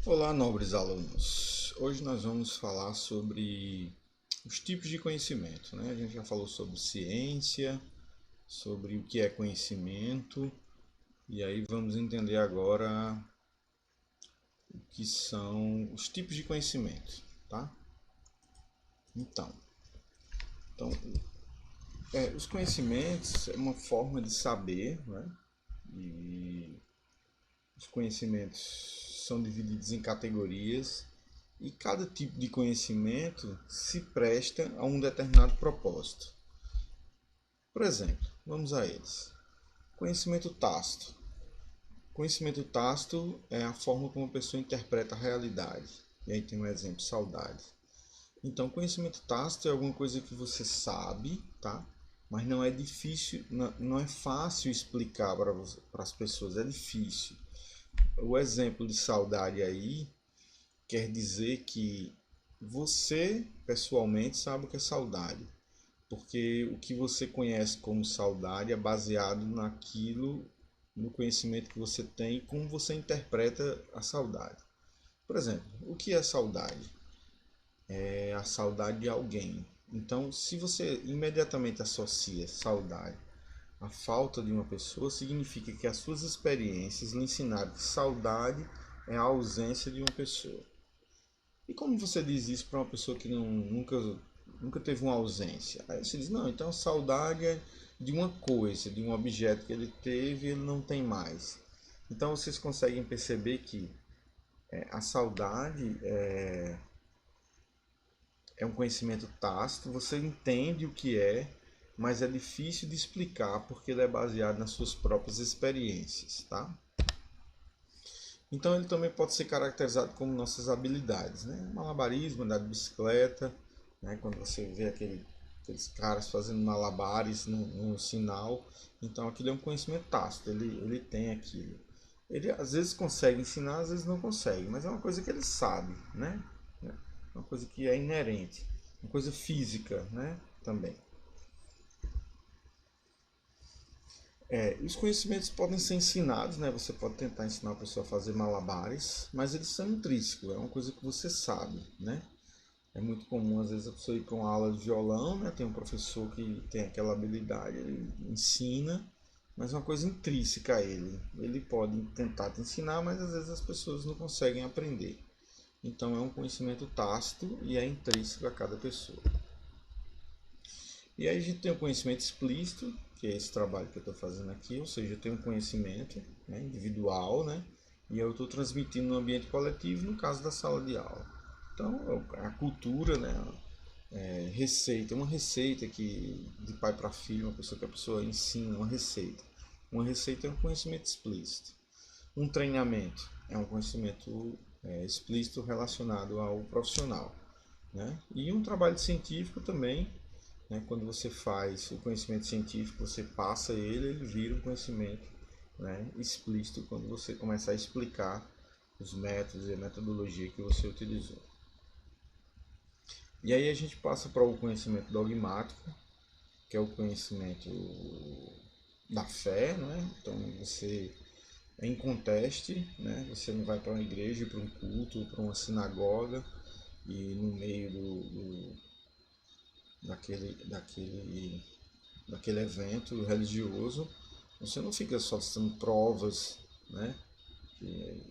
Olá, nobres alunos. Hoje nós vamos falar sobre os tipos de conhecimento, né? A gente já falou sobre ciência, sobre o que é conhecimento, e aí vamos entender agora o que são os tipos de conhecimento, tá? Então, então, os conhecimentos é uma forma de saber, né? E os conhecimentos são divididos em categorias e cada tipo de conhecimento se presta a um determinado propósito. Por exemplo, vamos a eles. Conhecimento tácito. Conhecimento tácito é a forma como a pessoa interpreta a realidade. E aí tem um exemplo, saudade. Então, conhecimento tácito é alguma coisa que você sabe, tá? Mas não é difícil, não é fácil explicar para as pessoas, é difícil. O exemplo de saudade aí quer dizer que você, pessoalmente, sabe o que é saudade. Porque o que você conhece como saudade é baseado naquilo, no conhecimento que você tem e como você interpreta a saudade. Por exemplo, o que é saudade? É a saudade de alguém. Então, se você imediatamente associa saudade à falta de uma pessoa, significa que as suas experiências lhe ensinaram que saudade é a ausência de uma pessoa. E como você diz isso para uma pessoa que nunca teve uma ausência? Aí você diz, não, então saudade é de uma coisa, de um objeto que ele teve e ele não tem mais. Então vocês conseguem perceber que a saudade é um conhecimento tácito, você entende o que é, mas é difícil de explicar porque ele é baseado nas suas próprias experiências, tá? Então ele também pode ser caracterizado como nossas habilidades, né? Malabarismo, andar de bicicleta, né? Quando você vê aqueles caras fazendo malabares no sinal, então aquilo é um conhecimento tácito, ele tem aquilo. Ele às vezes consegue ensinar, às vezes não consegue, mas é uma coisa que ele sabe, né? É uma coisa que é inerente, uma coisa física, né? Também. Os conhecimentos podem ser ensinados, né? Você pode tentar ensinar a pessoa a fazer malabares, mas eles são intrínsecos, é uma coisa que você sabe, né? É muito comum, às vezes, a pessoa ir para uma aula de violão, né? Tem um professor que tem aquela habilidade, ele ensina, mas é uma coisa intrínseca a ele. Ele pode tentar te ensinar, mas às vezes as pessoas não conseguem aprender. Então é um conhecimento tácito e é intrínseco a cada pessoa. E aí a gente tem o conhecimento explícito, que é esse trabalho que eu estou fazendo aqui, ou seja, eu tenho um conhecimento, né, individual, né, e eu estou transmitindo no ambiente coletivo, no caso da sala de aula. Então, a cultura, né, receita, uma receita que de pai para filho, uma pessoa que a pessoa ensina uma receita. Uma receita é um conhecimento explícito. Um treinamento é um conhecimento explícito relacionado ao profissional. Né? E um trabalho científico também, né? Quando você faz o conhecimento científico, você passa ele, ele vira um conhecimento, né, explícito quando você começa a explicar os métodos e a metodologia que você utilizou. E aí a gente passa para o conhecimento dogmático, que é o conhecimento da fé, né? Então você é inconteste, né? Você não vai para uma igreja, para um culto, para uma sinagoga e no meio daquele evento religioso, você não fica só citando provas, né?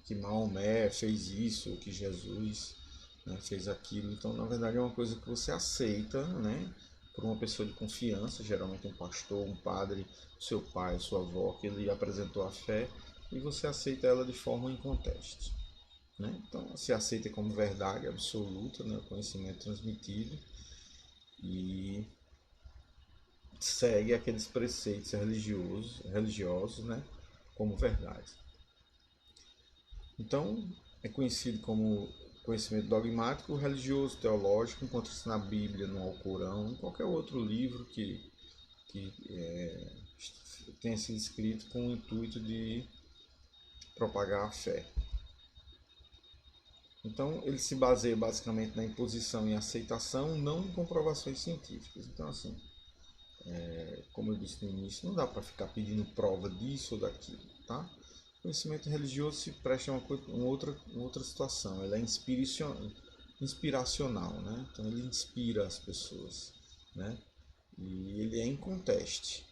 Que Maomé fez isso, que Jesus, né, fez aquilo. Então, na verdade, é uma coisa que você aceita, né? Por uma pessoa de confiança, geralmente um pastor, um padre, seu pai, sua avó, que ele apresentou a fé e você aceita ela de forma inconteste. Né? Então, se aceita como verdade absoluta, né, o conhecimento transmitido e segue aqueles preceitos religiosos, né, como verdade. Então, é conhecido como conhecimento dogmático, religioso, teológico, encontra-se na Bíblia, no Alcorão, em qualquer outro livro que tenha sido escrito com o intuito de propagar a fé. Então, ele se baseia basicamente na imposição e aceitação, não em comprovações científicas. Então, assim, como eu disse no início, não dá para ficar pedindo prova disso ou daquilo, tá? conhecimento religioso se presta a uma outra situação. Ele é inspiracional, né? Então ele inspira as pessoas, né? E ele é inconteste.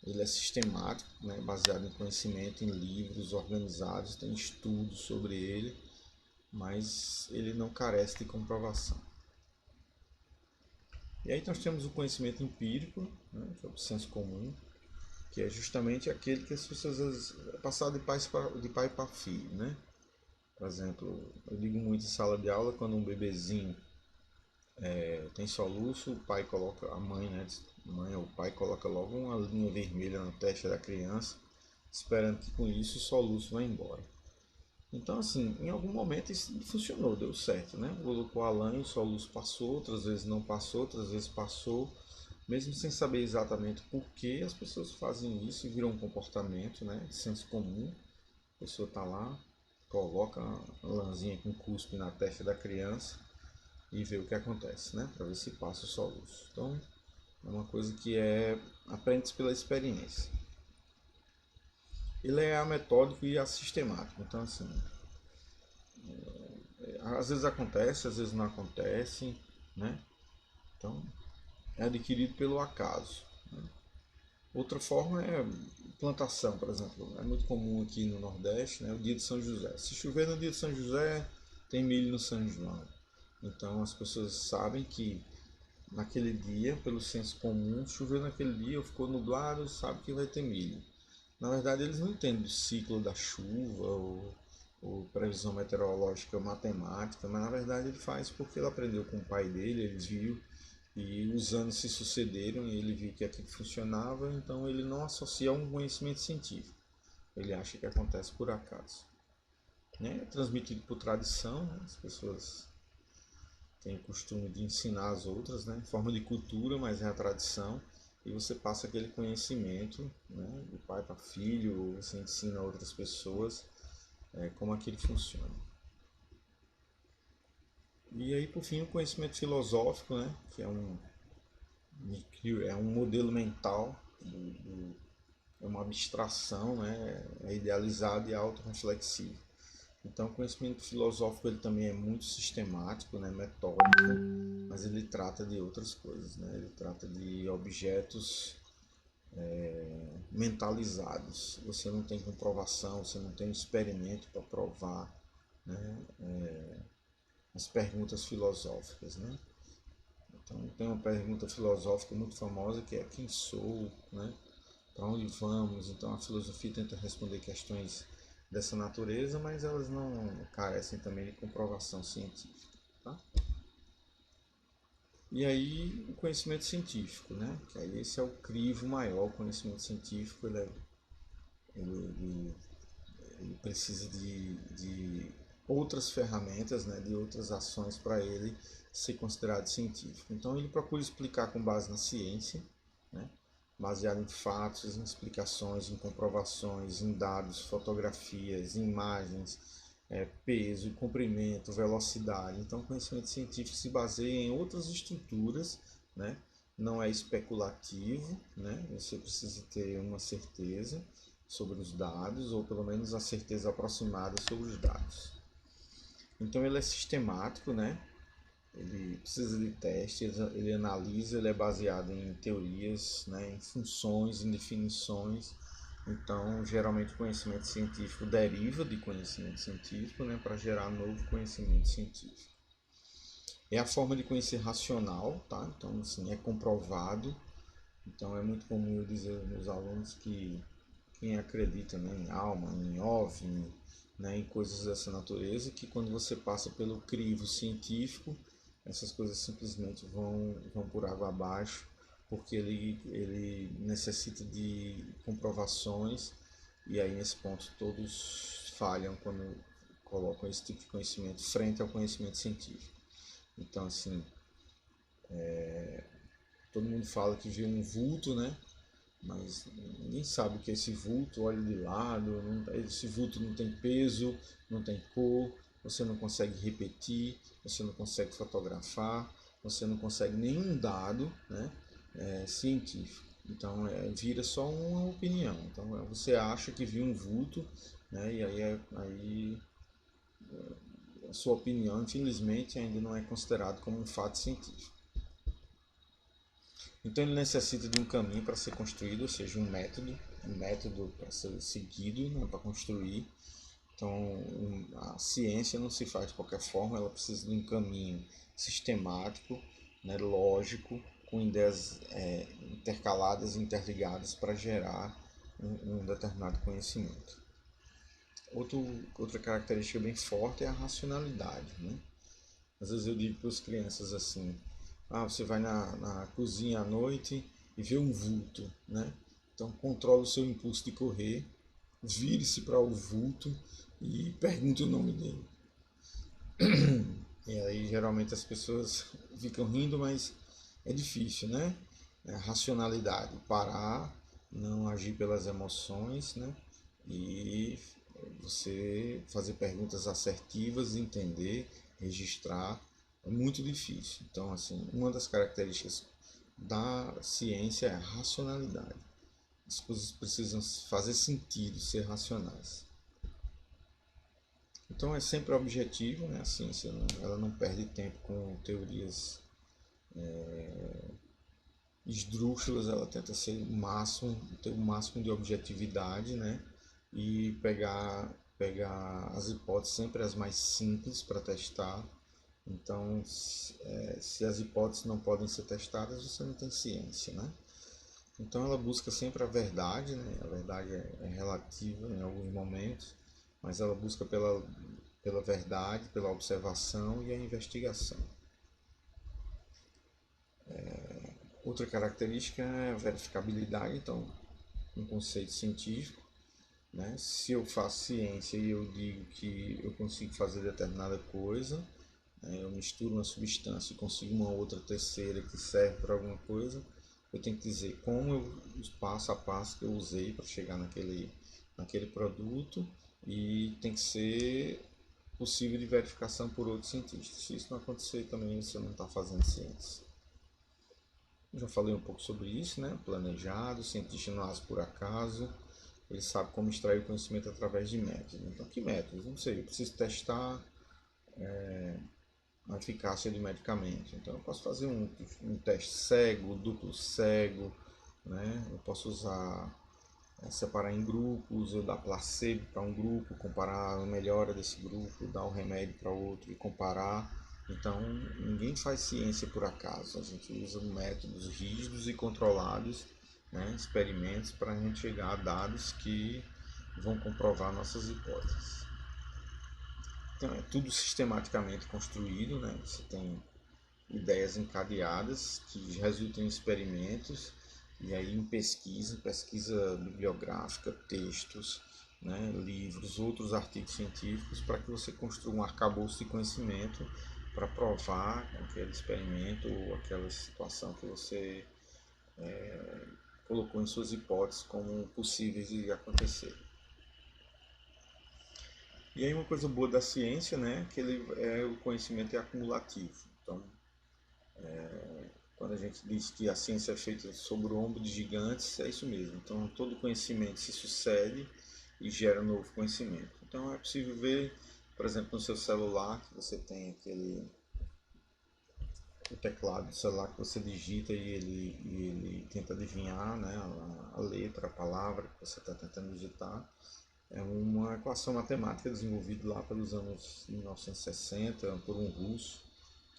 Ele é sistemático, né? Baseado em conhecimento, em livros organizados, tem estudos sobre ele, mas ele não carece de comprovação. E aí nós temos o conhecimento empírico, né? Que é o senso comum, que é justamente aquele que as pessoas é passado de pai para filho, né? Por exemplo, eu digo muito em sala de aula, quando um bebezinho tem soluço, o pai coloca, a mãe, né? A mãe ou o pai coloca logo uma linha vermelha na testa da criança, esperando que com isso o soluço vá embora. Então, assim, em algum momento isso funcionou, deu certo, né? Colocou a lã e o soluço passou, outras vezes não passou, outras vezes passou, mesmo sem saber exatamente por que as pessoas fazem isso e viram um comportamento, né? De senso comum. A pessoa está lá, coloca a lãzinha com cuspe na testa da criança e vê o que acontece, né? Para ver se passa o soluço. Então, é uma coisa que aprende pela experiência. Ele é ametódico e assistemático. Então, assim, às vezes acontece, às vezes não acontece, né? Então, é adquirido pelo acaso. Né? Outra forma é plantação, por exemplo. É muito comum aqui no Nordeste, né? O dia de São José. Se chover no dia de São José, tem milho no São João. Então, as pessoas sabem que naquele dia, pelo senso comum, choveu naquele dia ou ficou nublado, sabe que vai ter milho. Na verdade, eles não entendem o ciclo da chuva ou previsão meteorológica matemática, mas na verdade ele faz porque ele aprendeu com o pai dele, ele viu e os anos se sucederam e ele viu que aquilo funcionava, então ele não associa a um conhecimento científico. Ele acha que acontece por acaso. Né? É transmitido por tradição, né? As pessoas têm o costume de ensinar as outras, né? Em forma de cultura, mas é a tradição. E você passa aquele conhecimento, né? De pai para filho, ou você ensina a outras pessoas como aquilo funciona. E aí, por fim, o conhecimento filosófico, né? Que é um modelo mental, é uma abstração, né? É idealizado e autorreflexivo. Então, o conhecimento filosófico ele também é muito sistemático, né? Metódico, mas ele trata de outras coisas, né? Ele trata de objetos mentalizados. Você não tem comprovação, você não tem um experimento para provar, né? As perguntas filosóficas, né? Então tem uma pergunta filosófica muito famosa que é quem sou, né? Para onde vamos? Então a filosofia tenta responder questões dessa natureza, mas elas não carecem também de comprovação científica, tá? E aí o conhecimento científico, né? Que aí esse é o crivo maior, o conhecimento científico ele precisa de outras ferramentas, né, de outras ações para ele ser considerado científico. Então ele procura explicar com base na ciência, né, baseado em fatos, em explicações, em comprovações, em dados, fotografias, imagens, peso, comprimento, velocidade. Então o conhecimento científico se baseia em outras estruturas, né, não é especulativo, né, você precisa ter uma certeza sobre os dados, ou pelo menos a certeza aproximada sobre os dados. Então ele é sistemático, né? Ele precisa de teste, ele analisa, ele é baseado em teorias, né? Em funções, em definições. Então, geralmente o conhecimento científico deriva de conhecimento científico, né? Para gerar novo conhecimento científico. É a forma de conhecer racional, tá? Então, assim, é comprovado. Então, é muito comum eu dizer aos meus alunos que quem acredita, né, em alma, em OVNI, né, em coisas dessa natureza, que quando você passa pelo crivo científico, essas coisas simplesmente vão por água abaixo, porque ele necessita de comprovações, e aí nesse ponto todos falham quando colocam esse tipo de conhecimento frente ao conhecimento científico. Então, assim, todo mundo fala que viu um vulto, né? Mas ninguém sabe o que é esse vulto, olha de lado, esse vulto não tem peso, não tem cor, você não consegue repetir, você não consegue fotografar, você não consegue nenhum dado, né, científico. Então vira só uma opinião. Então você acha que viu um vulto, né? E aí a sua opinião, infelizmente, ainda não é considerado como um fato científico. Então ele necessita de um caminho para ser construído, ou seja, um método para ser seguido, né, para construir. Então a ciência não se faz de qualquer forma, ela precisa de um caminho sistemático, né, lógico, com ideias intercaladas e interligadas para gerar um determinado conhecimento. Outra característica bem forte é a racionalidade, né? Às vezes eu digo para as crianças assim, você vai na cozinha à noite e vê um vulto, né? Então controla o seu impulso de correr, vire-se para o vulto e pergunte o nome dele. E aí geralmente as pessoas ficam rindo, mas é difícil, né? Racionalidade, parar, não agir pelas emoções, né? E você fazer perguntas assertivas, entender, registrar, é muito difícil. Então, assim, uma das características da ciência é a racionalidade. As coisas precisam fazer sentido, ser racionais. Então é sempre objetivo, né? A ciência ela não perde tempo com teorias esdrúxulas, ela tenta ser o máximo, ter o máximo de objetividade, né? E pegar as hipóteses sempre as mais simples para testar. Então, se as hipóteses não podem ser testadas, você não tem ciência, né? Então ela busca sempre a verdade, né? A verdade é relativa em alguns momentos, mas ela busca pela verdade, pela observação e a investigação. Outra característica é a verificabilidade, então, um conceito científico, né? Se eu faço ciência e eu digo que eu consigo fazer determinada coisa, né? Eu misturo uma substância e consigo uma outra terceira que serve para alguma coisa, eu tenho que dizer os passo a passo que eu usei para chegar naquele produto e tem que ser possível de verificação por outros cientistas. Se isso não acontecer também, você não está fazendo ciência. Eu já falei um pouco sobre isso, né? Planejado, cientista não age por acaso, ele sabe como extrair o conhecimento através de métodos. Então, que métodos? Não sei, eu preciso testar a eficácia de medicamento. Então, eu posso fazer um teste cego, duplo cego, né? Eu posso separar em grupos, eu dar placebo para um grupo, comparar a melhora desse grupo, dar o remédio para outro e comparar. Então, ninguém faz ciência por acaso. A gente usa métodos rígidos e controlados, né, experimentos, para a gente chegar a dados que vão comprovar nossas hipóteses. Então, é tudo sistematicamente construído, né? Você tem ideias encadeadas que resultam em experimentos e aí em pesquisa bibliográfica, textos, né, livros, outros artigos científicos para que você construa um arcabouço de conhecimento para provar aquele experimento ou aquela situação que você colocou em suas hipóteses como possíveis de acontecer. E aí uma coisa boa da ciência, né, que o conhecimento é acumulativo. Então, quando a gente diz que a ciência é feita sobre o ombro de gigantes, é isso mesmo. Então, todo conhecimento se sucede e gera novo conhecimento. Então, é possível ver, por exemplo, no seu celular, que você tem o teclado do celular que você digita e ele tenta adivinhar, né, a letra, a palavra que você está tentando digitar. É uma equação matemática desenvolvida lá pelos anos 1960 por um russo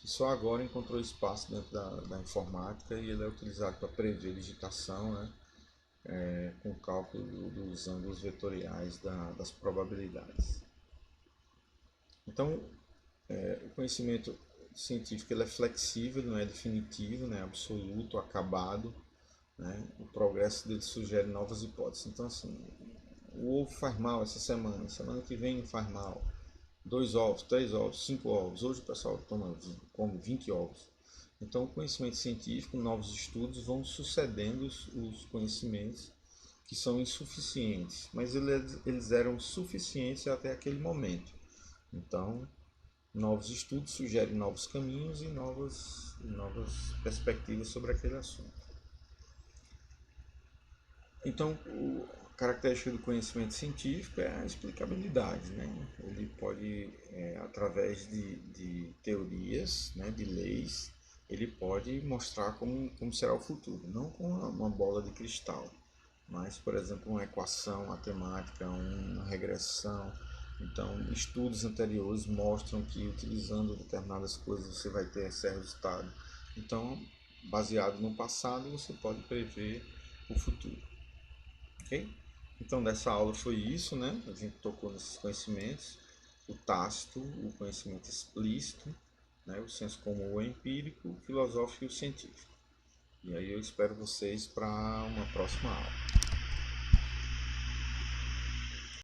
que só agora encontrou espaço dentro da informática e ele é utilizado para prever digitação, né, com o cálculo dos ângulos vetoriais das probabilidades. Então, o conhecimento científico ele é flexível, não é definitivo, não é absoluto, acabado. Né? O progresso dele sugere novas hipóteses. Então, assim, o ovo faz mal essa semana que vem não faz mal. 2 ovos, 3 ovos, 5 ovos. Hoje o pessoal come 20 ovos. Então, o conhecimento científico, novos estudos vão sucedendo os conhecimentos que são insuficientes, mas eles eram suficientes até aquele momento. Então, novos estudos sugerem novos caminhos e novas perspectivas sobre aquele assunto. Então, característica do conhecimento científico é a explicabilidade, né? Ele pode, através de teorias, né, de leis, ele pode mostrar como será o futuro, não com uma bola de cristal, mas, por exemplo, uma equação matemática, uma regressão. Então, estudos anteriores mostram que utilizando determinadas coisas você vai ter esse resultado. Então, baseado no passado, você pode prever o futuro. Ok? Então, dessa aula foi isso, né? A gente tocou nesses conhecimentos: o tácito, o conhecimento explícito, né? O senso comum, o empírico, o filosófico e o científico. E aí eu espero vocês para uma próxima aula.